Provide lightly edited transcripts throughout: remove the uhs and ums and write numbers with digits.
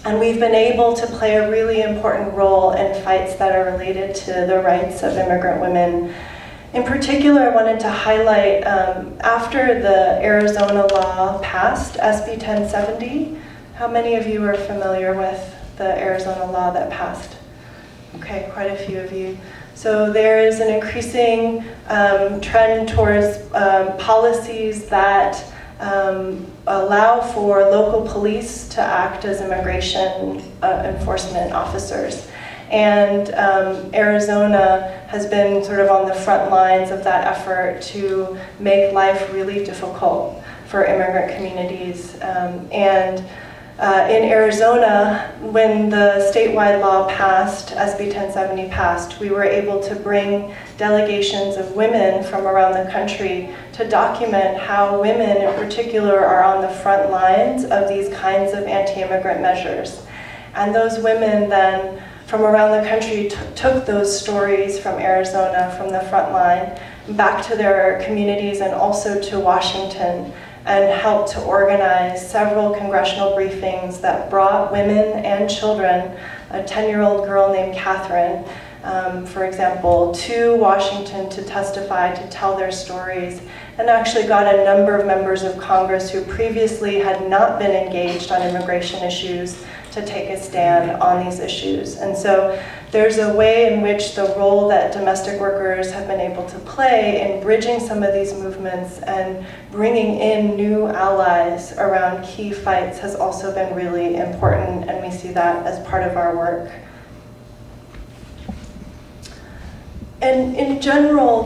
And we've been able to play a really important role in fights that are related to the rights of immigrant women. In particular, I wanted to highlight, after the Arizona law passed, SB 1070, how many of you are familiar with the Arizona law that passed? Okay, quite a few of you. So there is an increasing trend towards policies that allow for local police to act as immigration enforcement officers. And Arizona has been sort of on the front lines of that effort to make life really difficult for immigrant communities. In Arizona, when the statewide law passed, SB 1070 passed, we were able to bring delegations of women from around the country to document how women in particular are on the front lines of these kinds of anti-immigrant measures. And those women then from around the country took those stories from Arizona, from the front line, back to their communities and also to Washington, and helped to organize several congressional briefings that brought women and children, a 10-year-old girl named Catherine, for example, to Washington to testify, to tell their stories, and actually got a number of members of Congress who previously had not been engaged on immigration issues to take a stand on these issues. And so there's a way in which the role that domestic workers have been able to play in bridging some of these movements and bringing in new allies around key fights has also been really important, and we see that as part of our work. And in general,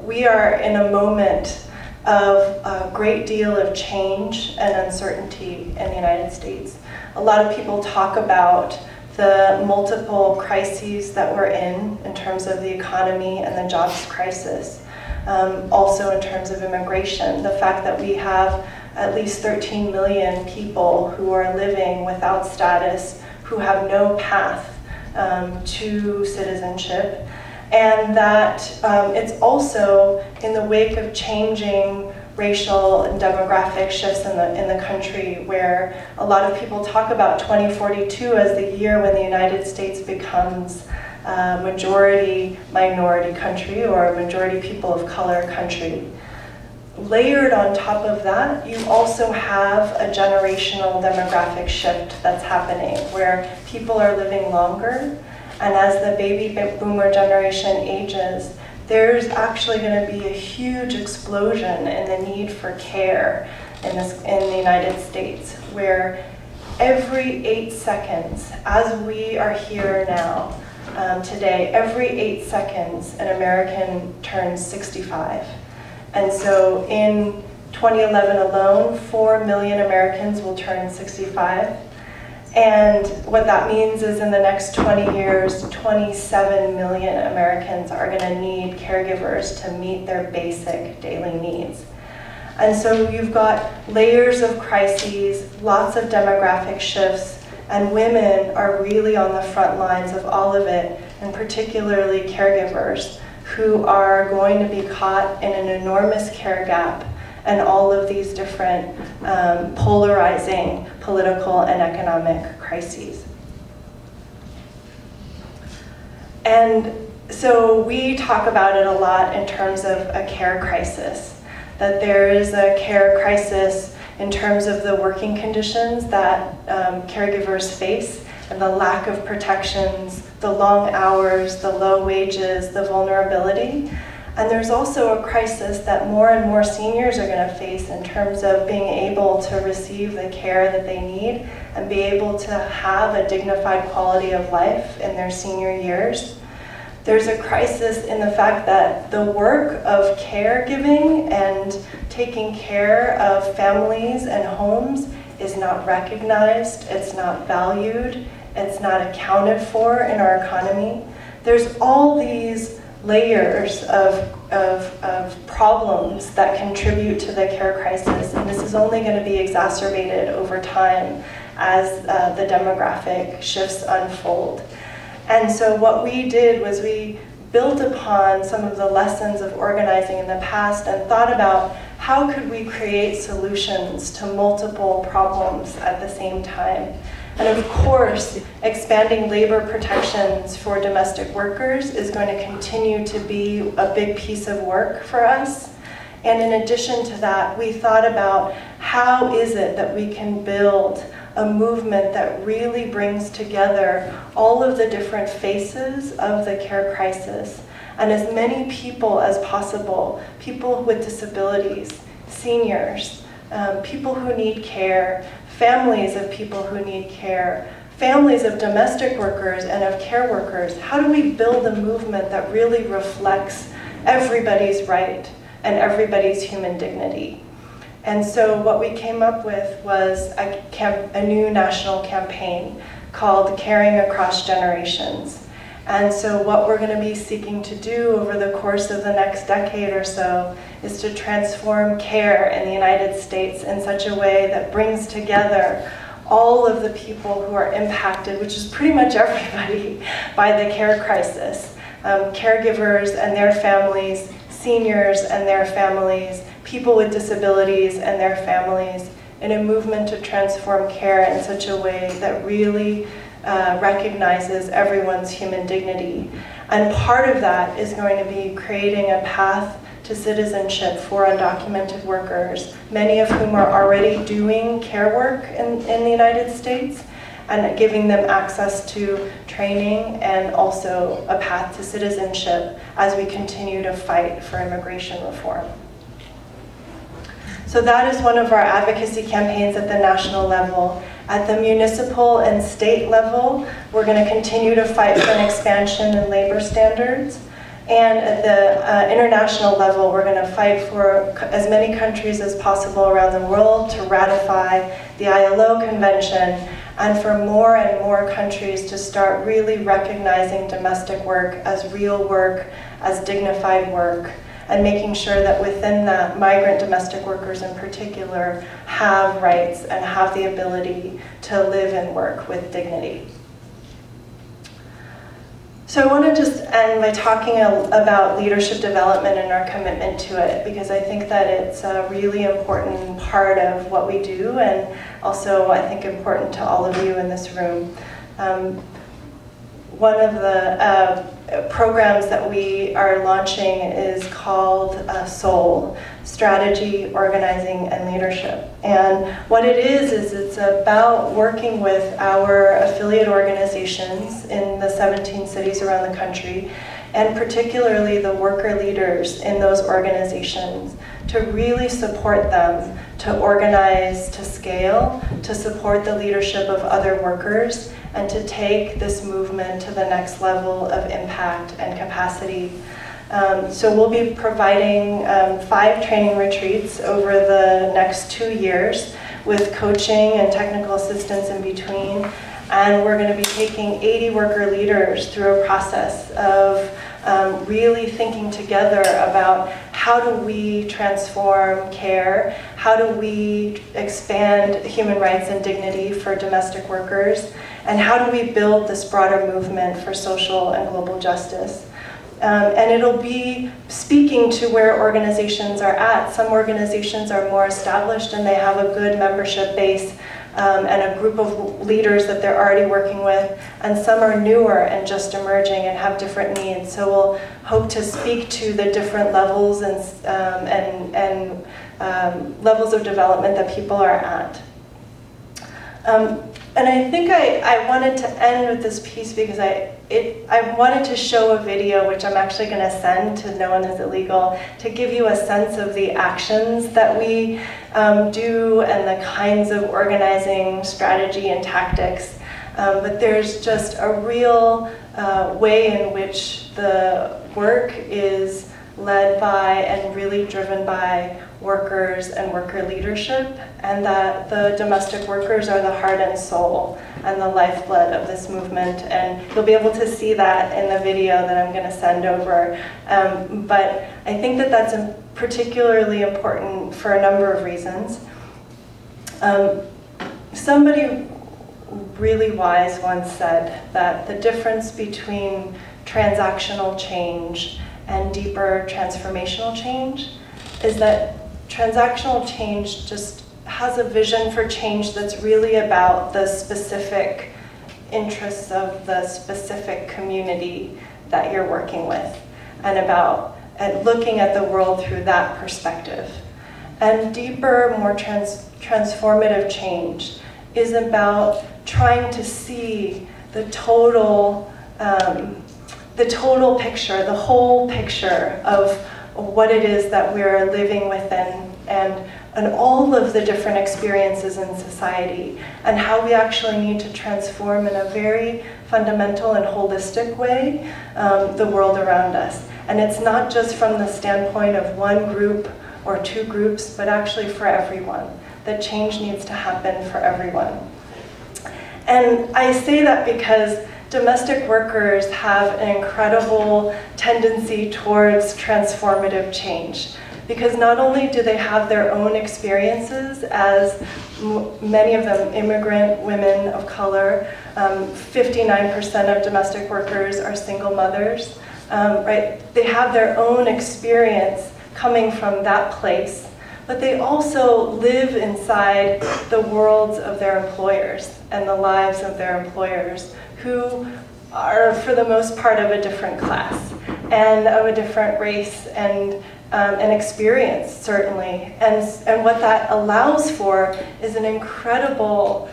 we are in a moment of a great deal of change and uncertainty in the United States. A lot of people talk about the multiple crises that we're in terms of the economy and the jobs crisis. Also in terms of immigration, the fact that we have at least 13 million people who are living without status, who have no path to citizenship, and that it's also in the wake of changing racial and demographic shifts in the country, where a lot of people talk about 2042 as the year when the United States becomes a majority minority country or a majority people of color country. Layered on top of that, you also have a generational demographic shift that's happening, where people are living longer, and as the baby boomer generation ages, there's actually going to be a huge explosion in the need for care in the United States, where every 8 seconds, as we are here now, today, every 8 seconds, an American turns 65. And so in 2011 alone, 4 million Americans will turn 65. And what that means is in the next 20 years, 27 million Americans are going to need caregivers to meet their basic daily needs. And so you've got layers of crises, lots of demographic shifts, and women are really on the front lines of all of it, and particularly caregivers, who are going to be caught in an enormous care gap and all of these different polarizing political and economic crises. And so we talk about it a lot in terms of a care crisis, that there is a care crisis in terms of the working conditions that caregivers face, and the lack of protections, the long hours, the low wages, the vulnerability. And there's also a crisis that more and more seniors are going to face in terms of being able to receive the care that they need and be able to have a dignified quality of life in their senior years. There's a crisis in the fact that the work of caregiving and taking care of families and homes is not recognized, it's not valued, it's not accounted for in our economy. There's all these layers of problems that contribute to the care crisis, and this is only going to be exacerbated over time as the demographic shifts unfold. And so what we did was we built upon some of the lessons of organizing in the past and thought about how could we create solutions to multiple problems at the same time? And of course, expanding labor protections for domestic workers is going to continue to be a big piece of work for us. And in addition to that, we thought about how is it that we can build a movement that really brings together all of the different faces of the care crisis, and as many people as possible, people with disabilities, seniors, people who need care, families of people who need care, families of domestic workers and of care workers. How do we build a movement that really reflects everybody's right and everybody's human dignity? And so what we came up with was a new national campaign called Caring Across Generations. And so what we're going to be seeking to do over the course of the next decade or so is to transform care in the United States in such a way that brings together all of the people who are impacted, which is pretty much everybody, by the care crisis. Caregivers and their families, seniors and their families, people with disabilities and their families, in a movement to transform care in such a way that really recognizes everyone's human dignity. And part of that is going to be creating a path to citizenship for undocumented workers, many of whom are already doing care work in the United States, and giving them access to training and also a path to citizenship as we continue to fight for immigration reform. So that is one of our advocacy campaigns at the national level. At the municipal and state level, we're going to continue to fight for an expansion in labor standards. And at the international level, we're going to fight for as many countries as possible around the world to ratify the ILO Convention, and for more and more countries to start really recognizing domestic work as real work, as dignified work, and making sure that within that, migrant domestic workers in particular have rights and have the ability to live and work with dignity. So I want to just end by talking about leadership development and our commitment to it, because I think that it's a really important part of what we do, and also I think important to all of you in this room. One of the programs that we are launching is called SOUL, Strategy, Organizing, and Leadership. And what it is it's about working with our affiliate organizations in the 17 cities around the country, and particularly the worker leaders in those organizations, to really support them, to organize, to scale, to support the leadership of other workers, and to take this movement to the next level of impact and capacity. So we'll be providing 5 training retreats over the next 2 years with coaching and technical assistance in between. And we're going to be taking 80 worker leaders through a process of really thinking together about how do we transform care, how do we expand human rights and dignity for domestic workers, and how do we build this broader movement for social and global justice. And it'll be speaking to where organizations are at. Some organizations are more established and they have a good membership base and a group of leaders that they're already working with, and some are newer and just emerging and have different needs. So we'll hope to speak to the different levels and levels of development that people are at. And I think I wanted to end with this piece because I wanted to show a video, which I'm actually going to send to No One Is Illegal, to give you a sense of the actions that we do and the kinds of organizing strategy and tactics. But there's just a real way in which the work is led by and really driven by workers and worker leadership, and that the domestic workers are the heart and soul and the lifeblood of this movement. And you'll be able to see that in the video that I'm going to send over. But I think that that's particularly important for a number of reasons. Somebody really wise once said that the difference between transactional change and deeper transformational change is that transactional change just has a vision for change that's really about the specific interests of the specific community that you're working with, and about looking at the world through that perspective. And deeper, more transformative change is about trying to see the total picture, the whole picture of what it is that we're living within, and all of the different experiences in society, and how we actually need to transform in a very fundamental and holistic way the world around us. And it's not just from the standpoint of one group or two groups, but actually for everyone. That change needs to happen for everyone. And I say that because domestic workers have an incredible tendency towards transformative change. Because not only do they have their own experiences as many of them immigrant women of color, 59% of domestic workers are single mothers, right? They have their own experience coming from that place, but they also live inside the worlds of their employers and the lives of their employers, who are for the most part of a different class and of a different race and an experience, certainly. And what that allows for is an incredible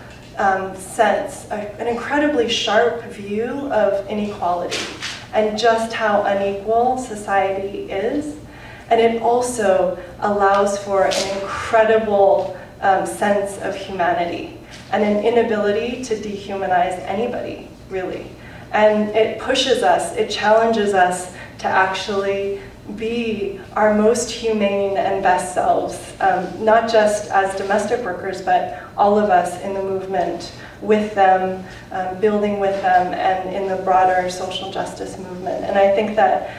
sense, an incredibly sharp view of inequality and just how unequal society is. And it also allows for an incredible sense of humanity and an inability to dehumanize anybody, really. And it pushes us, it challenges us to actually be our most humane and best selves, not just as domestic workers, but all of us in the movement with them, building with them, and in the broader social justice movement. And I think that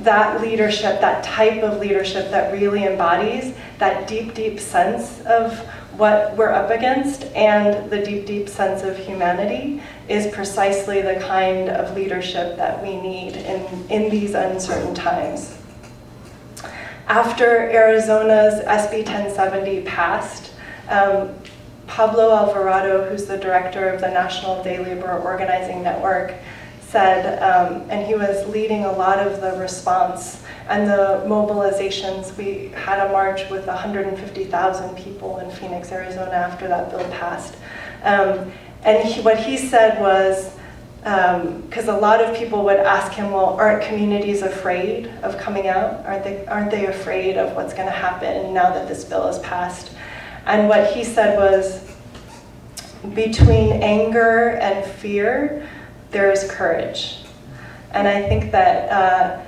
that leadership, that type of leadership that really embodies that deep, deep sense of what we're up against and the deep, deep sense of humanity is precisely the kind of leadership that we need in these uncertain times. After Arizona's SB 1070 passed, Pablo Alvarado, who's the director of the National Day Labor Organizing Network, said, and he was leading a lot of the response and the mobilizations. We had a march with 150,000 people in Phoenix, Arizona after that bill passed. And what he said was, because a lot of people would ask him, well, aren't communities afraid of coming out? Aren't they afraid of what's going to happen now that this bill is passed? And what he said was, between anger and fear, there is courage. And I think that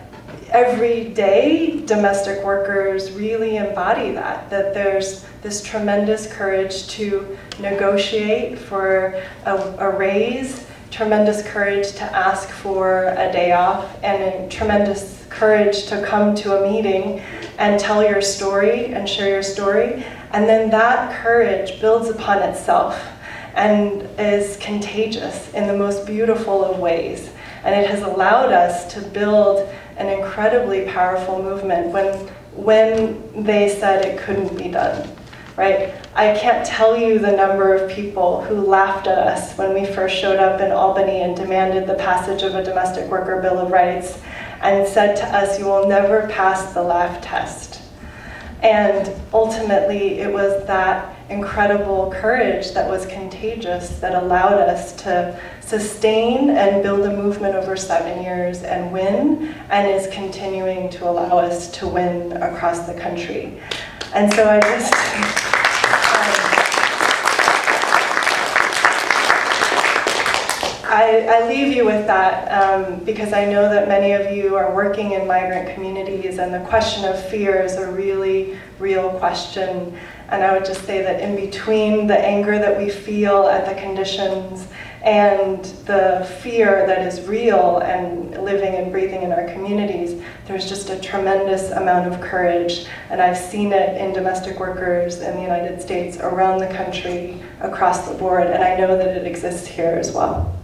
every day domestic workers really embody that there's this tremendous courage to negotiate for a raise, tremendous courage to ask for a day off, and a tremendous courage to come to a meeting and tell your story and share your story. And then that courage builds upon itself and is contagious in the most beautiful of ways. And it has allowed us to build an incredibly powerful movement when they said it couldn't be done, right? I can't tell you the number of people who laughed at us when we first showed up in Albany and demanded the passage of a domestic worker bill of rights and said to us, you will never pass the laugh test. And ultimately, it was that incredible courage that was contagious that allowed us to sustain and build a movement over 7 years and win, and is continuing to allow us to win across the country. And so I just, I leave you with that because I know that many of you are working in migrant communities, and the question of fear is a really real question. And I would just say that in between the anger that we feel at the conditions and the fear that is real and living and breathing in our communities, there's just a tremendous amount of courage. And I've seen it in domestic workers in the United States, around the country, across the board, and I know that it exists here as well.